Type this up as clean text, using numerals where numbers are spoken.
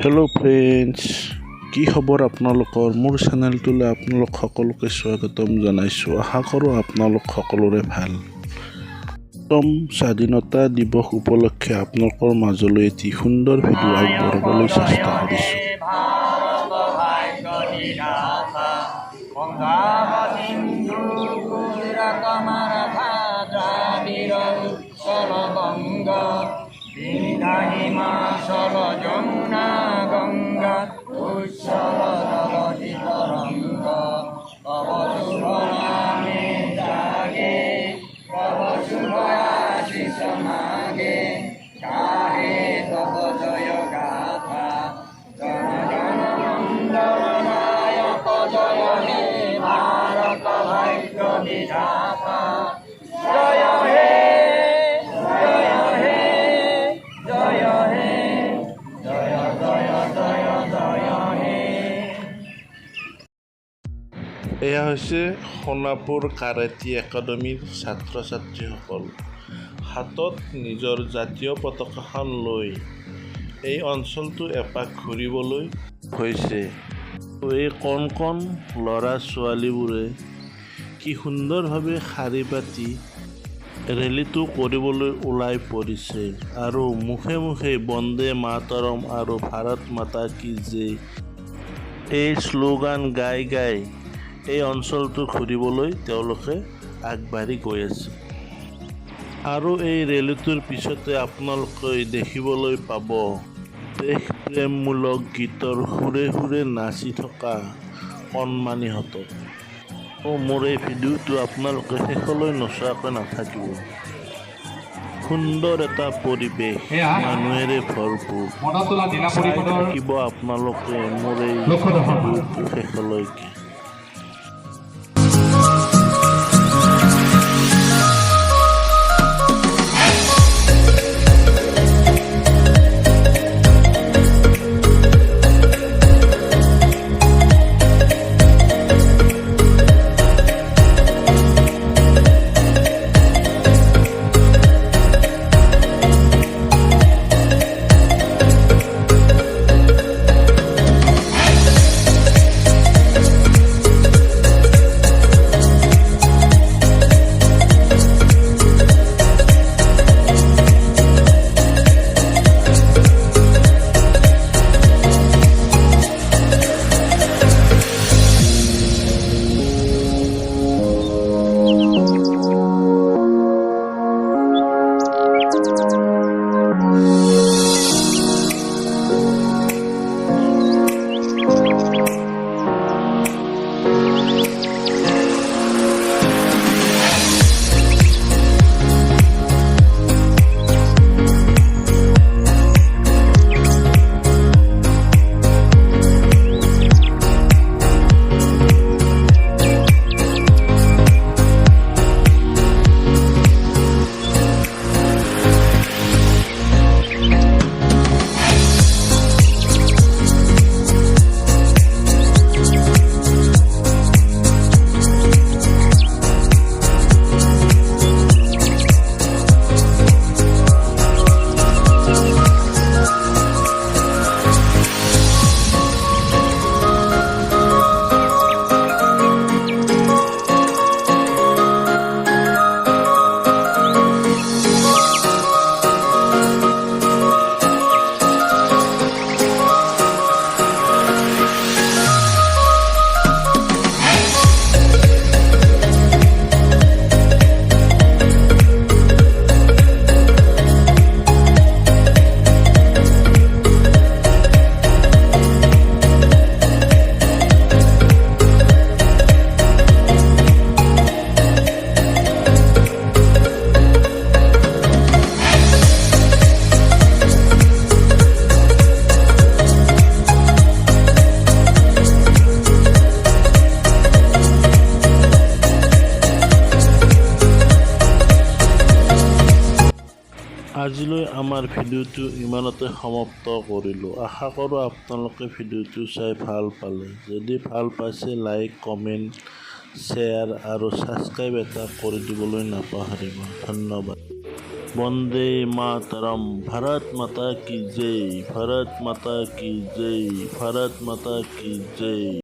Hello' friends, কি খবৰ আপোনালোকৰ? মোৰ চেনেলটোলৈ আপোনালোক সকলোকে স্বাগতম জনাইছোঁ। আশা কৰোঁ আপোনালোক সকলোৰে ভাল। প্ৰথম স্বাধীনতা দিৱস উপলক্ষে আপোনালোকৰ মাজলৈ এটি সুন্দৰ ভিডিঅ' আগবঢ়াবলৈ চেষ্টা কৰিছোঁ। হিমাচল যমুনা গঙ্গা উচ্ছল জলধিত রঙ্গ তব শুভ নামে জাগে তব শুভ আশিস মাগে গাহে তব জয় গাথা জন জন মঙ্গল নায়ক জয় হে ভারত ভাগ্য বিধাতা জয় হে এয়া হৈছে সোণাপুৰ কাৰাটে একাডেমীৰ ছাত্ৰ ছাত্ৰীসকল। হাতত নিজৰ জাতীয় পতাকাখন লৈ এই অঞ্চলটো এপাক ঘূৰিবলৈ হৈছে। এই কণ কণ ল'ৰা ছোৱালীবোৰে কি সুন্দৰভাৱে শাৰী পাতি ৰেলীটো কৰিবলৈ ওলাই পৰিছে আৰু মুখে মুখে বন্দে মাতৰম আৰু ভাৰত মাতা কি জয় এই শ্লোগান গাই গাই এই অঞ্চলটো ঘূৰিবলৈ তেওঁলোকে আগবাঢ়ি গৈ আছে। আৰু এই ৰেলীটোৰ পিছতে আপোনালোকে দেখিবলৈ পাব দেশ প্ৰেমমূলক গীতৰ সুৰে সুৰে নাচি থকা কণমানিহঁতক। মোৰ এই ভিডিঅ'টো আপোনালোকে শেষলৈ নোচোৱাকৈ নাথাকিব। সুন্দৰ এটা পৰিৱেশ, মানুহেৰে ভৰপূৰ। চাই থাকিব আপোনালোকে মোৰ এই ভিডিঅ'টো শেষলৈকে। আজিলৈ আমাৰ ভিডিঅ'টো ইমানতে সমাপ্ত কৰিলোঁ। আশা কৰোঁ আপোনালোকে ভিডিঅ'টো চাই ভাল পালে। যদি ভাল পাইছে লাইক, কমেণ্ট, শ্বেয়াৰ আৰু ছাবস্ক্ৰাইব এটা কৰি দিবলৈ নাপাহৰিব। ধন্যবাদ। বন্দে মাতৰম। ভাৰত মাতা কি জয়, ভাৰত মাতা কি জয়, ভাৰত মাতা কি জয়।